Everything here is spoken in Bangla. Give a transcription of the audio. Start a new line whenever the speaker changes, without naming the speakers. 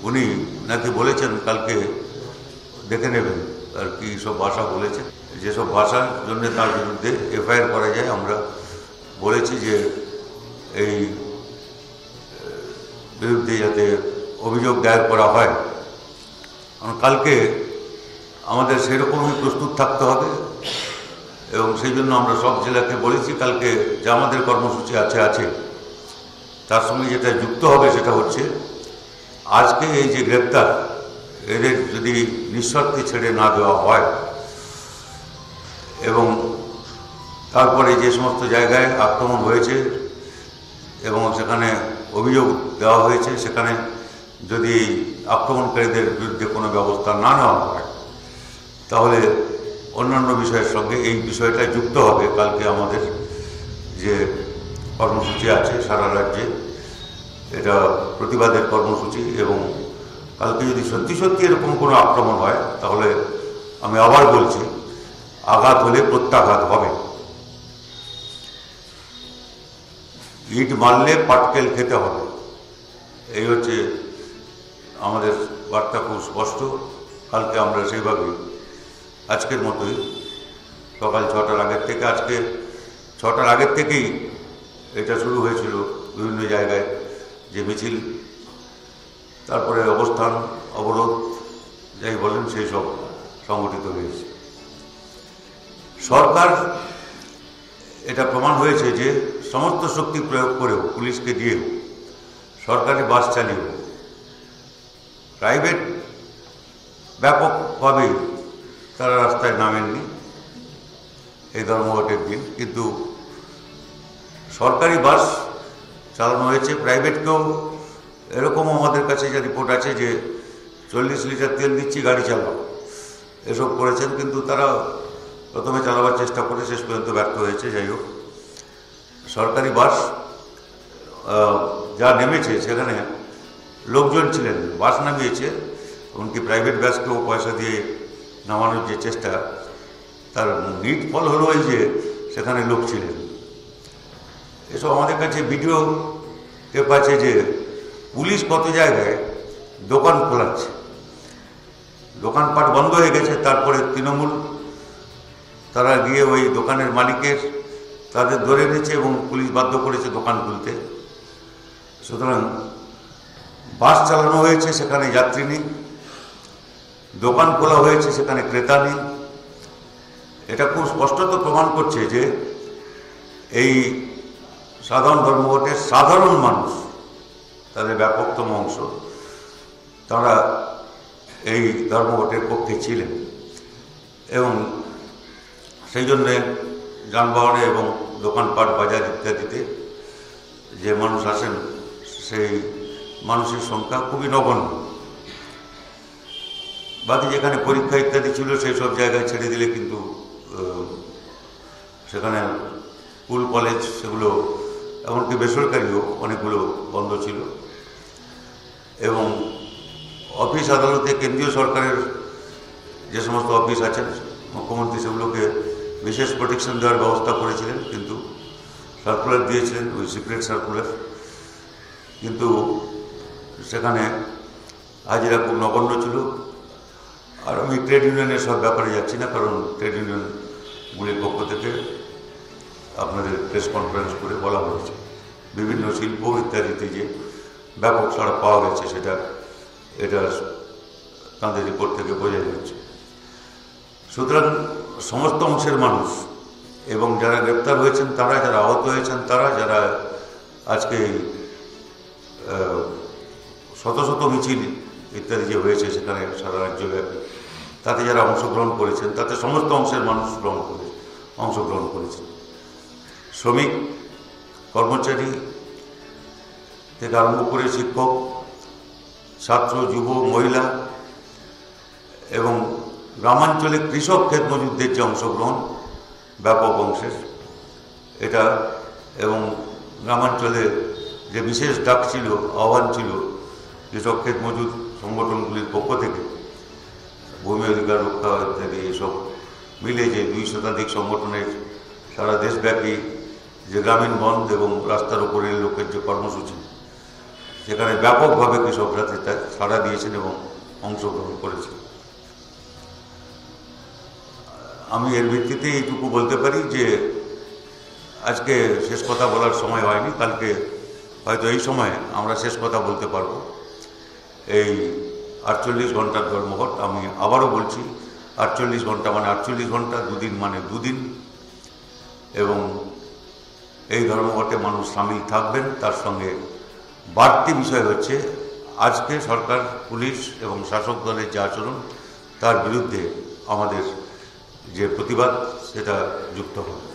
উনি নাকি বলেছেন কালকে দেখে নেবেন আর কি সব ভাষা বলেছেন, যেসব ভাষার জন্য তার বিরুদ্ধে এফআইআর করা যায়। আমরা বলেছি যে এই বিরুদ্ধে যাতে অভিযোগ দায়ের করা হয়, কারণ কালকে আমাদের সেরকমই প্রস্তুত থাকতে হবে এবং সেই জন্য আমরা সব জেলাকে বলেছি কালকে যে আমাদের কর্মসূচি আছে তার সঙ্গে যেটা যুক্ত হবে সেটা হচ্ছে আজকে এই যে গ্রেপ্তার, এদের যদি নিঃশর্তে ছেড়ে না দেওয়া হয় এবং তারপরে যে সমস্ত জায়গায় আক্রমণ হয়েছে এবং সেখানে অভিযোগ দেওয়া হয়েছে সেখানে যদি আক্রমণকারীদের বিরুদ্ধে কোনো ব্যবস্থা না নেওয়া হয় তাহলে অন্যান্য বিষয়ের সঙ্গে এই বিষয়টা যুক্ত হবে কালকে আমাদের যে কর্মসূচি আছে সারা রাজ্যে। এটা প্রতিবাদের কর্মসূচি এবং কালকে যদি সত্যি সত্যি এরকম কোনো আক্রমণ হয় তাহলে আমি আবার বলছি, আঘাত হলে প্রত্যাঘাত হবে। ইট মারলে পাটকেল খেতে হবে, এই হচ্ছে আমাদের বার্তা। খুব স্পষ্ট। কালকে আমরা সেইভাবেই আজকের মতোই সকাল 6টার আগের থেকে, আজকে 6টার আগের থেকেই এটা শুরু হয়েছিল বিভিন্ন জায়গায় যে মিছিল, তারপরে অবস্থান, অবরোধ, যাই বলেন সেই সব সংগঠিত হয়েছে। সরকার এটা প্রমাণ হয়েছে যে সমস্ত শক্তি প্রয়োগ করেও, পুলিশকে দিয়েও, সরকারি বাস চালিয়েও, প্রাইভেট ব্যাপকভাবে তারা রাস্তায় নামেননি এই ধর্মঘটের দিন, কিন্তু সরকারি বাস চালানো হয়েছে। প্রাইভেটকেও এরকম আমাদের কাছে যে রিপোর্ট আছে যে 40 লিটার তেল দিচ্ছি, গাড়ি চালাও, এসব করেছেন, কিন্তু তারা প্রথমে চালাবার চেষ্টা করে শেষ পর্যন্ত ব্যর্থ হয়েছে। যাই হোক, সরকারি বাস যা নেমেছে সেখানে লোকজন ছিলেন, বাস নামিয়েছে, এমনকি প্রাইভেট বাসকেও পয়সা দিয়ে নামানোর যে চেষ্টা, তার নিট ফল হলো এই যে সেখানে লোক ছিলেন। এসব আমাদের কাছে ভিডিও টেপ আছে যে পুলিশ কত জায়গায় দোকান খোলাচ্ছে, দোকানপাট বন্ধ হয়ে গেছে, তারপরে তৃণমূল তারা গিয়ে ওই দোকানের মালিকের তাদের ধরে এনেছে এবং পুলিশ বাধ্য করেছে দোকান খুলতে। সুতরাং বাস চালানো হয়েছে, সেখানে যাত্রী নেই, দোকান খোলা হয়েছে, সেখানে ক্রেতা নেই। এটা খুব স্পষ্টত প্রমাণ করছে যে এই সাধারণ ধর্মঘটের সাধারণ মানুষ, তাদের ব্যাপকতম অংশ, তারা এই ধর্মঘটের পক্ষে ছিলেন এবং সেই জন্যে যানবাহনে এবং দোকানপাট, বাজার ইত্যাদিতে যে মানুষ আসেন সেই মানুষের সংখ্যা খুবই নগণ্য। বাকি যেখানে পরীক্ষা ইত্যাদি ছিল সেই সব জায়গায় ছেড়ে দিলে কিন্তু সেখানে স্কুল, কলেজ, সেগুলো এমনকি বেসরকারিও অনেকগুলো বন্ধ ছিল এবং অফিস আদালতে কেন্দ্রীয় সরকারের যে সমস্ত অফিস আছেন, মুখ্যমন্ত্রী সেগুলোকে বিশেষ প্রোটেকশন দেওয়ার ব্যবস্থা করেছিলেন, কিন্তু সার্কুলার দিয়েছিলেন, ওই সিক্রেট সার্কুলার, কিন্তু সেখানে হাজিরা খুব নগণ্য ছিল। আর আমি ট্রেড ইউনিয়নের সব ব্যাপারে যাচ্ছি না, কারণ ট্রেড ইউনিয়নগুলির পক্ষ থেকে আপনাদের প্রেস কনফারেন্স করে বলা হয়েছে বিভিন্ন শিল্প ইত্যাদিতে যে ব্যাপক সাড়া পাওয়া গেছে, এটা তাদের রিপোর্ট থেকে বোঝা যাচ্ছে। সুতরাং সমস্ত অংশের মানুষ এবং যারা গ্রেপ্তার হয়েছেন তারা, যারা আহত হয়েছেন তারা, যারা আজকে শত শত মিছিল ইত্যাদি যে হয়েছে সেখানে সারা রাজ্যব্যাপী, তাতে যারা অংশগ্রহণ করেছেন, তাতে সমস্ত অংশের মানুষ অংশগ্রহণ করেছেন। শ্রমিক, কর্মচারী থেকে আরম্ভ করে শিক্ষক, ছাত্র, যুব, মহিলা এবং গ্রামাঞ্চলে কৃষক, ক্ষেত মজুরদের যে অংশগ্রহণ ব্যাপক অংশের, এটা এবং গ্রামাঞ্চলে যে বিশেষ ডাক ছিল, আহ্বান ছিল কৃষক, ক্ষেত মজুর সংগঠনগুলির পক্ষ থেকে, ভূমি অধিকার রক্ষা ইত্যাদি এসব মিলে যে 2 শতাধিক সংগঠনের সারা দেশব্যাপী যে গ্রামীণ বন্ধ এবং রাস্তার উপরে লোকের যে কর্মসূচি, সেখানে ব্যাপকভাবে কৃষকরা সাড়া দিয়েছেন এবং অংশগ্রহণ করেছেন। আমি এর ভিত্তিতে এইটুকু বলতে পারি যে আজকে শেষ কথা বলার সময় হয়নি, কালকে হয়তো এই সময়ে আমরা শেষ কথা বলতে পারবো। এই 48 ঘন্টার ধর্মঘট, আমি আবারও বলছি 48 ঘন্টা মানে 48 ঘন্টা, দুদিন মানে দুদিন, এবং এই ধর্মঘটে মানুষ সামিল থাকবেন। তার সঙ্গে বাড়তি বিষয় হচ্ছে আজকে সরকার, পুলিশ এবং শাসক দলের যে আচরণ, তার বিরুদ্ধে আমাদের যে প্রতিবাদ সেটা যুক্ত হবে।